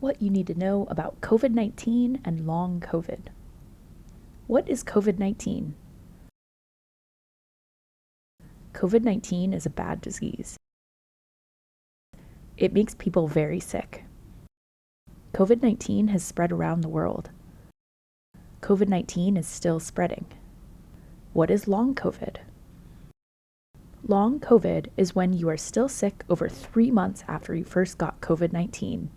What you need to know about COVID-19 and long COVID. What is COVID-19? COVID-19 is a bad disease. It makes people very sick. COVID-19 has spread around the world. COVID-19 is still spreading. What is long COVID? Long COVID is when you are still sick over 3 months after you first got COVID-19.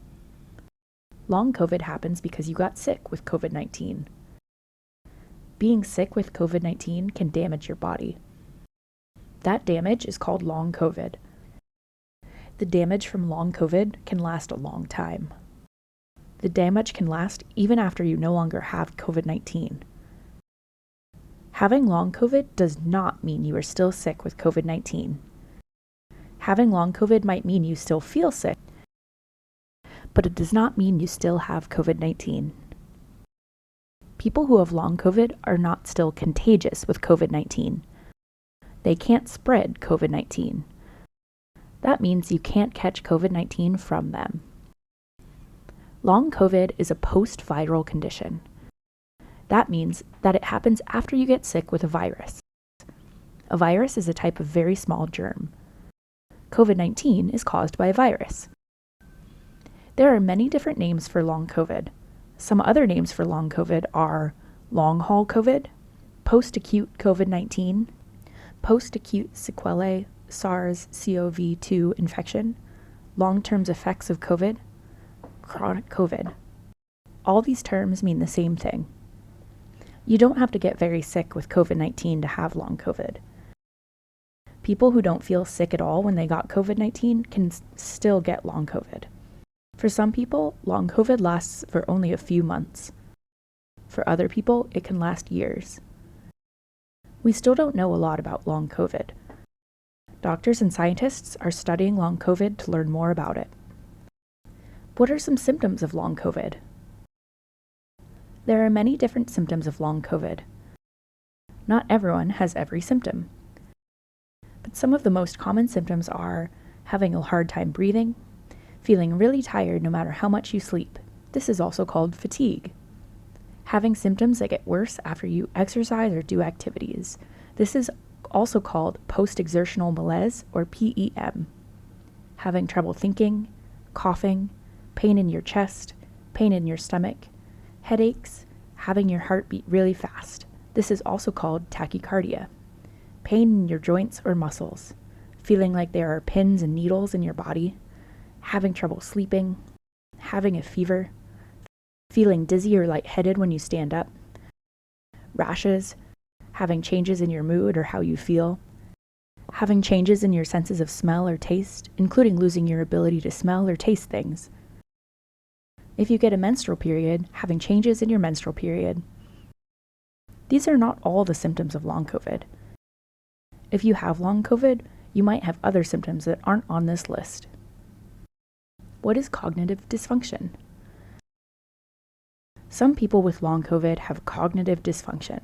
Long COVID happens because you got sick with COVID-19. Being sick with COVID-19 can damage your body. That damage is called long COVID. The damage from long COVID can last a long time. The damage can last even after you no longer have COVID-19. Having long COVID does not mean you are still sick with COVID-19. Having long COVID might mean you still feel sick, but it does not mean you still have COVID-19. People who have long COVID are not still contagious with COVID-19. They can't spread COVID-19. That means you can't catch COVID-19 from them. Long COVID is a post-viral condition. That means that it happens after you get sick with a virus. A virus is a type of very small germ. COVID-19 is caused by a virus. There are many different names for long COVID. Some other names for long COVID are long-haul COVID, post-acute COVID-19, post-acute sequelae SARS-CoV-2 infection, long-term effects of COVID, chronic COVID. All these terms mean the same thing. You don't have to get very sick with COVID-19 to have long COVID. People who don't feel sick at all when they got COVID-19 can still get long COVID. For some people, long COVID lasts for only a few months. For other people, it can last years. We still don't know a lot about long COVID. Doctors and scientists are studying long COVID to learn more about it. What are some symptoms of long COVID? There are many different symptoms of long COVID. Not everyone has every symptom. But some of the most common symptoms are having a hard time breathing, feeling really tired no matter how much you sleep. This is also called fatigue. Having symptoms that get worse after you exercise or do activities. This is also called post-exertional malaise or PEM. Having trouble thinking, coughing, pain in your chest, pain in your stomach, headaches, having your heart beat really fast. This is also called tachycardia. Pain in your joints or muscles, feeling like there are pins and needles in your body, having trouble sleeping, having a fever, feeling dizzy or lightheaded when you stand up, rashes, having changes in your mood or how you feel, having changes in your senses of smell or taste, including losing your ability to smell or taste things. If you get a menstrual period, having changes in your menstrual period. These are not all the symptoms of long COVID. If you have long COVID, you might have other symptoms that aren't on this list. What is cognitive dysfunction? Some people with long COVID have cognitive dysfunction.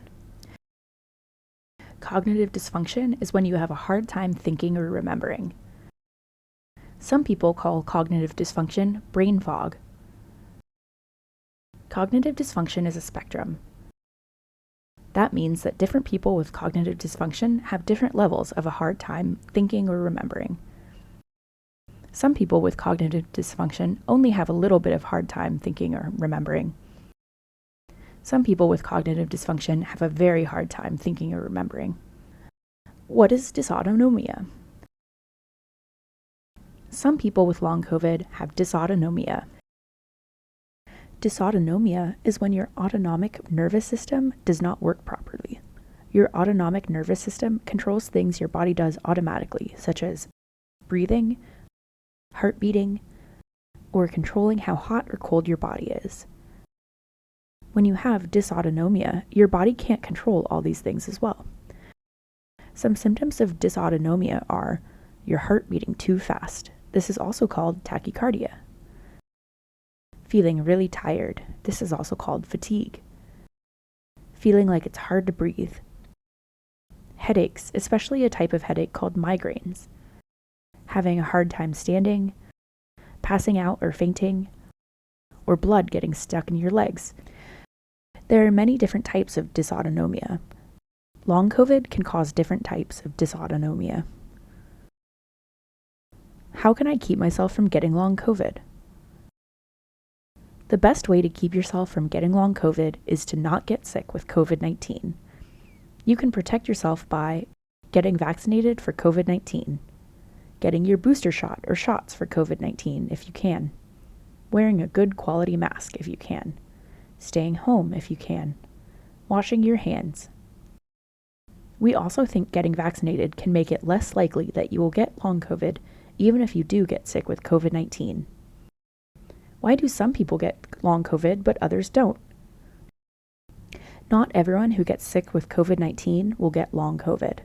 Cognitive dysfunction is when you have a hard time thinking or remembering. Some people call cognitive dysfunction brain fog. Cognitive dysfunction is a spectrum. That means that different people with cognitive dysfunction have different levels of a hard time thinking or remembering. Some people with cognitive dysfunction only have a little bit of hard time thinking or remembering. Some people with cognitive dysfunction have a very hard time thinking or remembering. What is dysautonomia? Some people with long COVID have dysautonomia. Dysautonomia is when your autonomic nervous system does not work properly. Your autonomic nervous system controls things your body does automatically, such as breathing, heart beating, or controlling how hot or cold your body is. When you have dysautonomia, your body can't control all these things as well. Some symptoms of dysautonomia are your heart beating too fast. This is also called tachycardia. Feeling really tired. This is also called fatigue. Feeling like it's hard to breathe. Headaches, especially a type of headache called migraines. Having a hard time standing, passing out or fainting, or blood getting stuck in your legs. There are many different types of dysautonomia. Long COVID can cause different types of dysautonomia. How can I keep myself from getting long COVID? The best way to keep yourself from getting long COVID is to not get sick with COVID-19. You can protect yourself by getting vaccinated for COVID-19, getting your booster shot or shots for COVID-19 if you can, wearing a good quality mask if you can, staying home if you can, washing your hands. We also think getting vaccinated can make it less likely that you will get long COVID even if you do get sick with COVID-19. Why do some people get long COVID but others don't? Not everyone who gets sick with COVID-19 will get long COVID.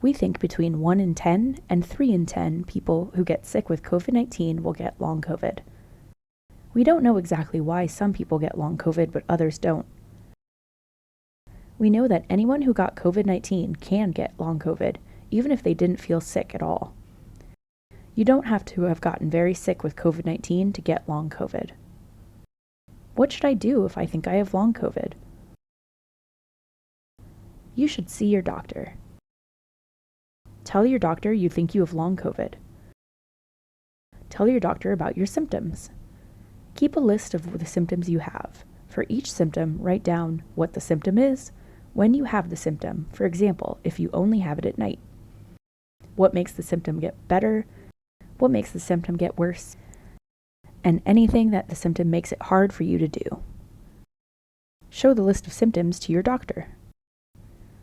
We think between 1 in 10 and 3 in 10 people who get sick with COVID-19 will get long COVID. We don't know exactly why some people get long COVID but others don't. We know that anyone who got COVID-19 can get long COVID, even if they didn't feel sick at all. You don't have to have gotten very sick with COVID-19 to get long COVID. What should I do if I think I have long COVID? You should see your doctor. Tell your doctor you think you have long COVID. Tell your doctor about your symptoms. Keep a list of the symptoms you have. For each symptom, write down what the symptom is, when you have the symptom, for example, if you only have it at night. What makes the symptom get better? What makes the symptom get worse? And anything that the symptom makes it hard for you to do. Show the list of symptoms to your doctor.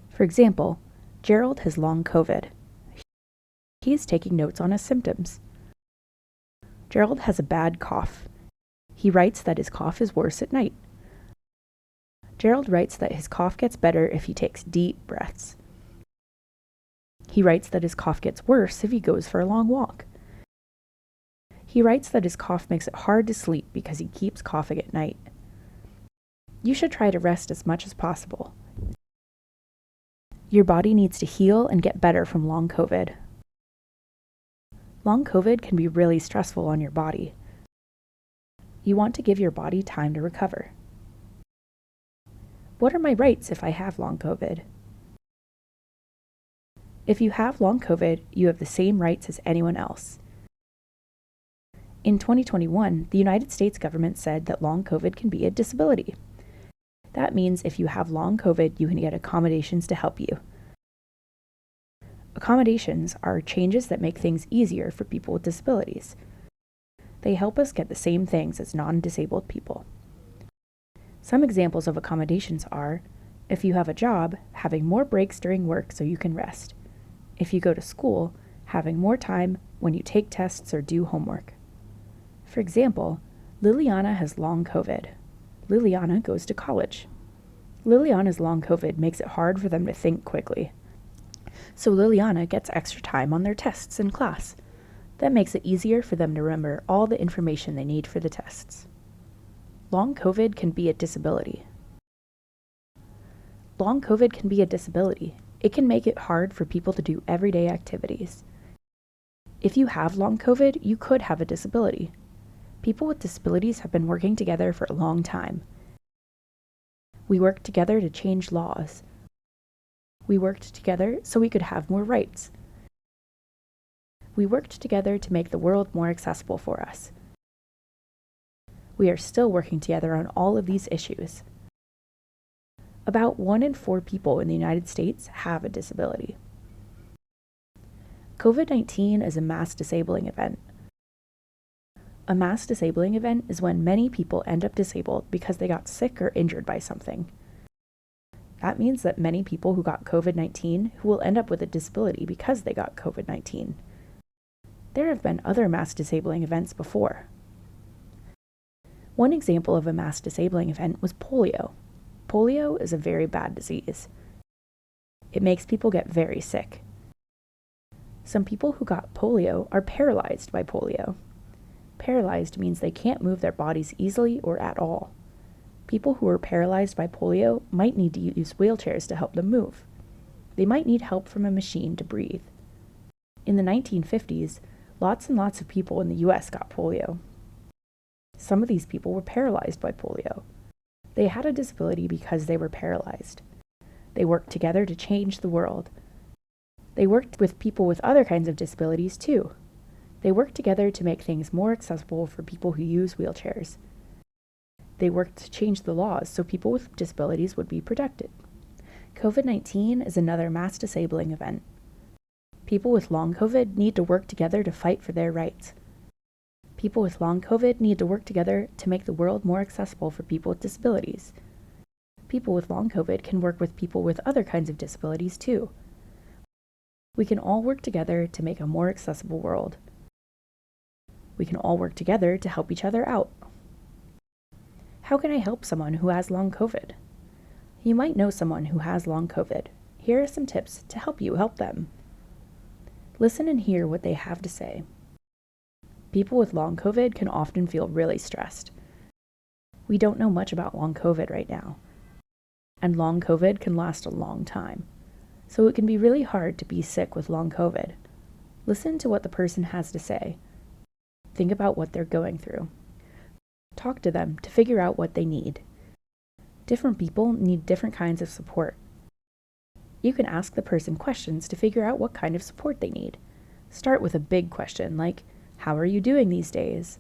For example, Gerald has long COVID. He is taking notes on his symptoms. Gerald has a bad cough. He writes that his cough is worse at night. Gerald writes that his cough gets better if he takes deep breaths. He writes that his cough gets worse if he goes for a long walk. He writes that his cough makes it hard to sleep because he keeps coughing at night. You should try to rest as much as possible. Your body needs to heal and get better from long COVID. Long COVID can be really stressful on your body. You want to give your body time to recover. What are my rights if I have long COVID? If you have long COVID, you have the same rights as anyone else. In 2021, the United States government said that long COVID can be a disability. That means if you have long COVID, you can get accommodations to help you. Accommodations are changes that make things easier for people with disabilities. They help us get the same things as non-disabled people. Some examples of accommodations are, if you have a job, having more breaks during work so you can rest. If you go to school, having more time when you take tests or do homework. For example, Liliana has long COVID. Liliana goes to college. Liliana's long COVID makes it hard for them to think quickly. So Liliana gets extra time on their tests in class. That makes it easier for them to remember all the information they need for the tests. Long COVID can be a disability. Long COVID can be a disability. It can make it hard for people to do everyday activities. If you have long COVID, you could have a disability. People with disabilities have been working together for a long time. We worked together to change laws. We worked together so we could have more rights. We worked together to make the world more accessible for us. We are still working together on all of these issues. About 1 in 4 people in the United States have a disability. COVID-19 is a mass disabling event. A mass disabling event is when many people end up disabled because they got sick or injured by something. That means that many people who got COVID-19 who will end up with a disability because they got COVID-19. There have been other mass disabling events before. One example of a mass disabling event was polio. Polio is a very bad disease. It makes people get very sick. Some people who got polio are paralyzed by polio. Paralyzed means they can't move their bodies easily or at all. People who are paralyzed by polio might need to use wheelchairs to help them move. They might need help from a machine to breathe. In the 1950s, lots and lots of people in the US got polio. Some of these people were paralyzed by polio. They had a disability because they were paralyzed. They worked together to change the world. They worked with people with other kinds of disabilities too. They worked together to make things more accessible for people who use wheelchairs. They worked to change the laws so people with disabilities would be protected. COVID-19 is another mass disabling event. People with long COVID need to work together to fight for their rights. People with long COVID need to work together to make the world more accessible for people with disabilities. People with long COVID can work with people with other kinds of disabilities too. We can all work together to make a more accessible world. We can all work together to help each other out. How can I help someone who has long COVID? You might know someone who has long COVID. Here are some tips to help you help them. Listen and hear what they have to say. People with long COVID can often feel really stressed. We don't know much about long COVID right now. And long COVID can last a long time. So it can be really hard to be sick with long COVID. Listen to what the person has to say. Think about what they're going through. Talk to them to figure out what they need. Different people need different kinds of support. You can ask the person questions to figure out what kind of support they need. Start with a big question like, how are you doing these days?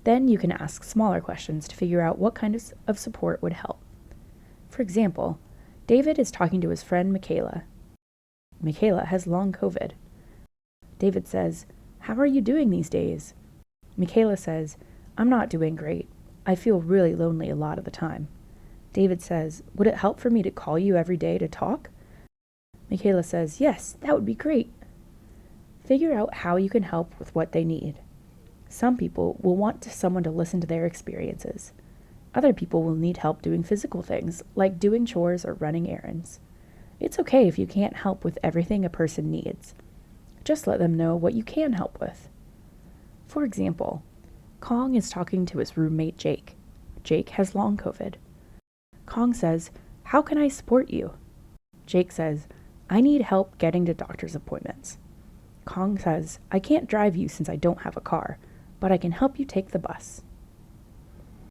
Then you can ask smaller questions to figure out what kind of support would help. For example, David is talking to his friend Michaela. Michaela has long COVID. David says, "How are you doing these days?" Michaela says, "I'm not doing great. I feel really lonely a lot of the time." David says, "Would it help for me to call you every day to talk?" Michaela says, "Yes, that would be great." Figure out how you can help with what they need. Some people will want someone to listen to their experiences. Other people will need help doing physical things, like doing chores or running errands. It's okay if you can't help with everything a person needs. Just let them know what you can help with. For example, Kong is talking to his roommate Jake. Jake has long COVID. Kong says, "How can I support you?" Jake says, "I need help getting to doctor's appointments." Kong says, "I can't drive you since I don't have a car, but I can help you take the bus."